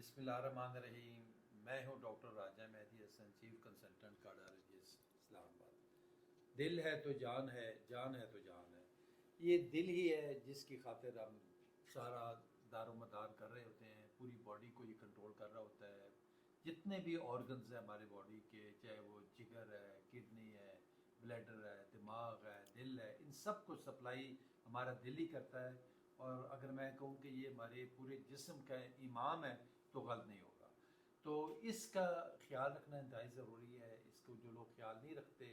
बिस्मिल्लाहिर्रहमानिर्रहीम। मैं हूं doctor Raja Mehdi Hasan, chief consultant cardiologist Islamabad. दिल है तो जान है तो जान है। ये दिल ही है जिसकी खातिर हम सारा दारोमदार कर रहे होते हैं, पूरी बॉडी को ये कंट्रोल कर रहा होता है। जितने भी ऑर्गन्स हैं हमारे बॉडी के, चाहे वो जिगर है, किडनी है, ब्लैडर है, दिमाग है, दिल है, इन सब को सप्लाई हमारा दिल ही करता है। और अगर मैं कहूँ कि ये हमारे पूरे जिस्म का इमाम है तो गलत नहीं होगा। तो इसका ख्याल रखना इंतहाई ज़रूरी है। इसको जो लोग ख्याल नहीं रखते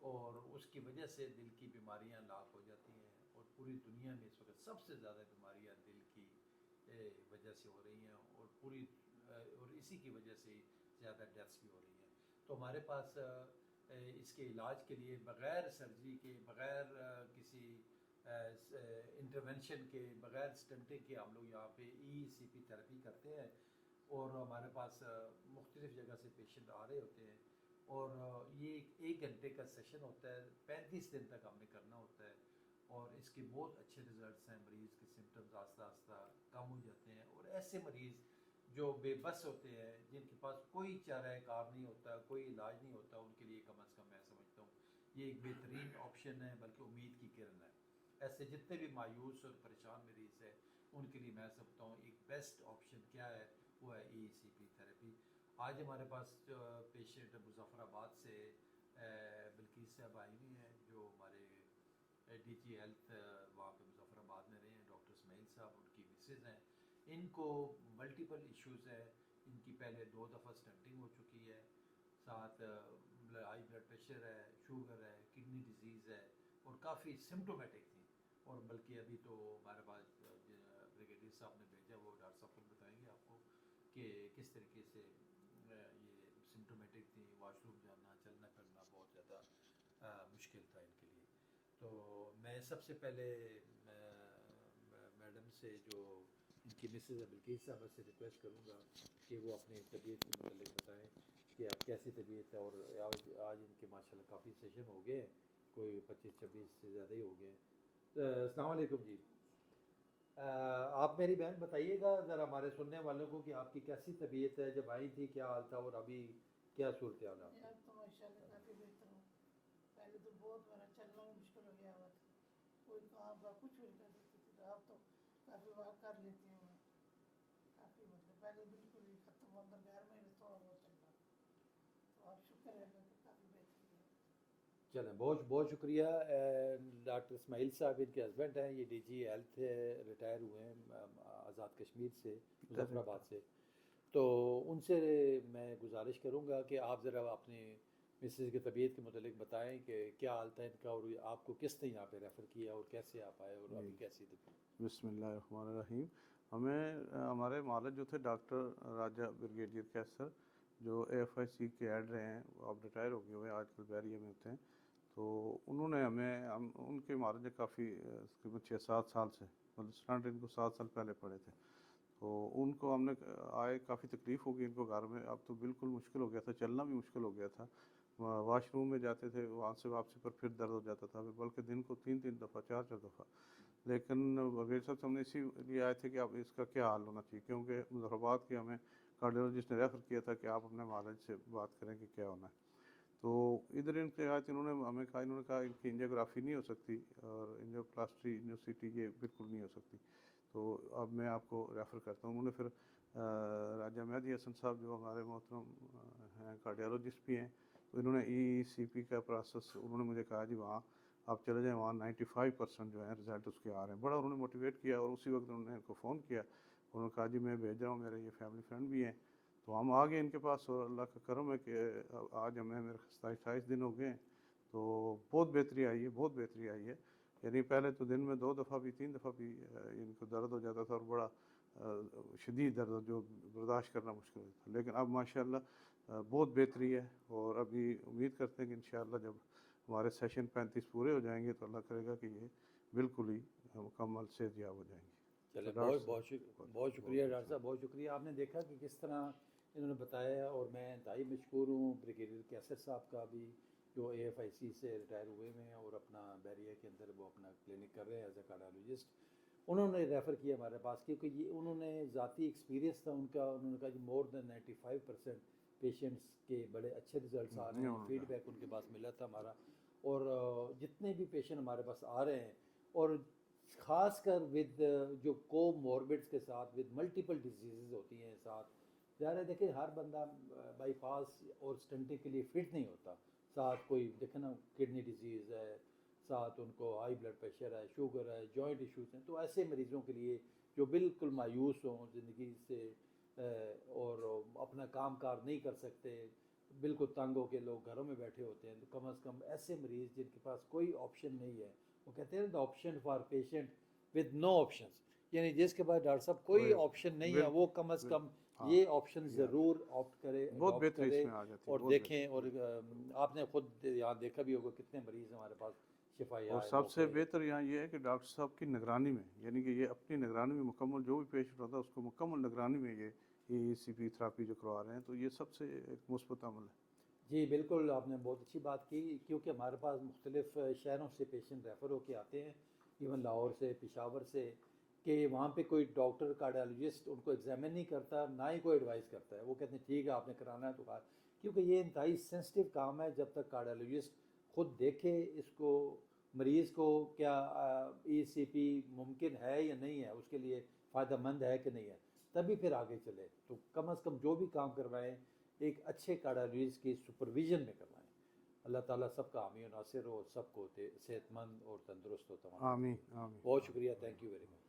और उसकी वजह से दिल की बीमारियां लाख हो जाती हैं। और पूरी दुनिया में इस वक्त सबसे ज़्यादा बीमारियां दिल की वजह से हो रही हैं, और और इसी की वजह से ज़्यादा डेथ्स भी हो रही हैं। तो हमारे पास इसके इलाज के लिए बग़ैर सर्जरी के, बग़ैर किसी इंटरवेंशन के, बग़ैर स्टंटिंग के हम लोग यहाँ पे ECP थेरेपी करते हैं। और हमारे पास मुख्तलिफ़ जगह से पेशेंट आ रहे होते हैं। और ये एक घंटे का सेशन होता है, 35 दिन तक हमने करना होता है। और इसके बहुत अच्छे रिज़ल्ट्स हैं। मरीज़ के सिम्टम्स आस्ता आस्ता कम हो जाते हैं। और ऐसे मरीज़ जो बेबस होते हैं, जिनके पास कोई चारा कार नहीं होता, कोई इलाज नहीं होता, उनके लिए कम अज़ कम मैं समझता हूँ ये एक बेहतरीन ऑप्शन है, बल्कि उम्मीद की किरण है। ऐसे जितने भी मायूस और परेशान मरीज़ हैं उनके लिए मैं समझता हूँ एक बेस्ट ऑप्शन क्या है, वो है ECP थेरेपी। आज हमारे पास पेशेंट मुज़फ़्फ़राबाद से बिल्किस साहब आई हुई हैं, जो हमारे DG हेल्थ वहाँ पे मुज़फ़्फ़राबाद में रहे हैं। डॉक्टर इस्माइल साहब उनकी मिसेज़ हैं। इनको मल्टीपल इश्यूज़ है। इनकी पहले 2 दफ़ा स्टंटिंग हो चुकी है, साथ हाई ब्लड प्रेशर है, शुगर है, किडनी डिजीज़ है, और काफ़ी सिम्टोमेटिक थी। और बल्कि अभी तो हमारे पास ब्रिगेडियर साहब ने भेजा, वो डॉक्टर साहब खुद बताएंगे आपको कि किस तरीके से ये सिम्टोमेटिक थी। वॉशरूम जाना, चलना फिरना बहुत ज़्यादा मुश्किल था इनके लिए। तो मैं सबसे पहले मैडम से, जो इनकी मिसेज बिल्किस साहब से रिक्वेस्ट करूँगा कि वो अपनी तबीयत के मतलब बताएं कि अब कैसी तबीयत है। और आज इनके माशाल्लाह काफ़ी सेशन हो गए, कोई 25-26 से ज़्यादा ही हो गए। अस्सलाम वालेकुम जी। आप मेरी बहन बताइएगा ज़रा हमारे सुनने वालों को कि आपकी कैसी तबीयत है, जब आई थी क्या हाल था, और अभी क्या सूरत हाल है आपकी? अब तो माशाल्लाह काफ़ी बेहतर हूँ। पहले तो बहुत मेरा चलना भी मुश्किल हो गया हुआ था, कोई काम का कुछ भी नहीं कर सकती थी। तो अब तो काफ़ी वॉक कर लेती हूँ मैं, काफ़ी मतलब पहले बिल्कुल ही खत्म, अंदर घर में ही थोड़ा बहुत चलता। तो अब शुक्र है अल्लाह का, काफ़ी बेहतरी है। चलें, बहुत बहुत शुक्रिया। डॉक्टर इस्माइल साहब इनके हस्बैंड हैं, ये DG हेल्थ रिटायर हुए हैं आज़ाद कश्मीर से, करेक्ट। मुज़फ़्फ़राबाद से। तो उनसे मैं गुजारिश करूँगा कि आप ज़रा अपनी मिसेज़ की तबीयत के मतलब बताएं कि क्या हाल था इनका, और आपको किसने यहाँ पे रेफ़र किया, और कैसे आप आए, और जी, अभी कैसी तबीयत? बिस्मिल्लाहिर्रहमानिर्रहीम। हमें हमारे मालिक जो थे डॉक्टर राजा ब्रिगेडियर कैसर, जो AFIC के ऐड रहे हैं, वो अब रिटायर हो गए हुए हैं, आजकल बैरिया में होते हैं। तो उन्होंने हम उनके मालिक ने काफ़ी तकरीबन 6-7 साल से, मतलब स्टंट इनको 7 साल पहले पड़े थे। तो उनको हमने आए काफ़ी तकलीफ़ हो गई इनको घर में। अब तो बिल्कुल मुश्किल हो गया था, चलना भी मुश्किल हो गया था। वाशरूम में जाते थे, वहाँ से वापसी पर फिर दर्द हो जाता था, बल्कि दिन को 3-3 दफ़ा, 4-4 दफ़ा। लेकिन वकील साहब से हमने इसीलिए आए थे कि अब इसका क्या हाल होना चाहिए, क्योंकि मुज़फ़्फ़राबाद के हमें कार्डियोलॉजिस्ट ने रेफ़र किया था कि आप अपने मालिक से बात करें कि क्या होना है। तो इधर इनके आए थे, इन्होंने कहा इनकी एंजियोग्राफी नहीं हो सकती, और एंजियोप्लास्टी, एंजियोसिटी ये बिल्कुल नहीं हो सकती। तो अब मैं आपको रेफ़र करता हूँ। उन्होंने फिर राजा मेहदी हसन साहब, जो हमारे मोहतरम हैं, कार्डियोलॉजिस्ट भी हैं, तो इन्होंने ECP का प्रोसेस उन्होंने मुझे कहा जी वहाँ आप चले जाएँ, वहाँ 95% जो है रिज़ल्ट उसके आ रहे हैं। बड़ा उन्होंने मोटिवेट किया, और उसी वक्त उन्होंने इनको फ़ोन किया। उन्होंने कहा जी मैं भेज रहा हूँ, मेरे ये फैमिली फ्रेंड भी हैं। तो हम आ गए इनके पास, और अल्लाह का करम है कि आज हमें मेरे 27-28 दिन हो गए हैं। तो बहुत बेहतरी आई है, बहुत बेहतरी आई है। यानी पहले तो दिन में 2 दफ़ा भी, 3 दफ़ा भी इनको दर्द हो जाता था, और बड़ा शदीद दर्द जो बर्दाश्त करना मुश्किल होता था। लेकिन अब माशाल्लाह बहुत बेहतरी है। और अभी उम्मीद करते हैं कि इंशाअल्लाह जब हमारे सेशन 35 पूरे हो जाएंगे, तो अल्लाह करेगा कि ये बिल्कुल ही मुकम्मल सेहतयाब हो जाएंगे। तो चले, डॉक्टर बहुत साहब बहुत बहुत बहुत बहुत शुक्रिया बहुत डॉक्टर साहब, बहुत शुक्रिया। आपने देखा कि किस तरह इन्होंने बताया, और मैं इंतहाई मशकूर हूँ ब्रिगेडियर कैसर साहब का भी, जो AFIC से रिटायर हुए हुए हैं और अपना बैरिया के अंदर वो अपना क्लिनिक कर रहे हैं एज ए कार्डियोलॉजिस्ट। उन्होंने रेफ़र किया हमारे पास, क्योंकि ये उन्होंने ज़ाती एक्सपीरियंस था उनका। उन्होंने कहा कि मोर देन 95% पेशेंट्स के बड़े अच्छे रिजल्ट्स आ रहे हैं, फीडबैक उनके पास मिला था हमारा। और जितने भी पेशेंट हमारे पास आ रहे हैं, और ख़ास कर विद जो कोमॉर्बिड्स के साथ, विद मल्टीपल डिजीज़ होती हैं साथ, ज़ाहिर है देखिए हर बंदा बाईपास और स्टंटिंग के लिए फिट नहीं होता। साथ कोई देखे ना किडनी डिजीज़ है, साथ उनको हाई ब्लड प्रेशर है, शुगर है, जॉइंट इश्यूज़ हैं। तो ऐसे मरीज़ों के लिए जो बिल्कुल मायूस हों ज़िंदगी से और अपना काम कार नहीं कर सकते, बिल्कुल तंग होकर लोग घरों में बैठे होते हैं, तो कम से कम ऐसे मरीज़ जिनके पास कोई ऑप्शन नहीं है, वो कहते हैं the option for patient with no options, यानी जिसके पास डॉक्टर साहब कोई ऑप्शन नहीं है, वो कम से कम ये ऑप्शन ज़रूर ऑप्ट करे, बहुत अडॉप्ट बेहतर करे इसमें आ जाती है, और बहुत देखें। और आपने खुद यहाँ देखा भी होगा कितने मरीज़ हमारे पास शिफा और सबसे बेहतर यहाँ ये है कि डॉक्टर साहब की निगरानी में, यानी कि ये अपनी निगरानी में मुकम्मल, जो भी पेशेंट होता है उसको मुकम्मल निगरानी में ये ECP थेरेपी जो करवा रहे हैं, तो ये सबसे एक मुस्बत अमल है। जी बिल्कुल, आपने बहुत अच्छी बात की, क्योंकि हमारे पास मुख्तलिफ़ शहरों से पेशेंट रेफ़र होके आते हैं, इवन लाहौर से, पेशावर से, कि वहाँ पे कोई डॉक्टर कार्डियोलॉजिस्ट उनको एग्जामिन नहीं करता, ना ही कोई एडवाइस करता है। वो कहते हैं ठीक है आपने कराना है तो कहा, क्योंकि ये इंतहाई सेंसिटिव काम है। जब तक कार्डियोलॉजिस्ट खुद देखे इसको, मरीज़ को क्या ECP मुमकिन है या नहीं है, उसके लिए फ़ायदेमंद है कि नहीं है, तभी फिर आगे चले। तो कम से कम जो भी काम करवाएं एक अच्छे कार्डियोलॉजिस्ट की सुपरविज़न में करवाएं। अल्लाह ताला सबका हामी और नासिर हो, सबको सेहतमंद और तंदुरुस्त हो तमाम। आमीन आमीन। बहुत शुक्रिया, थैंक यू वेरी मच।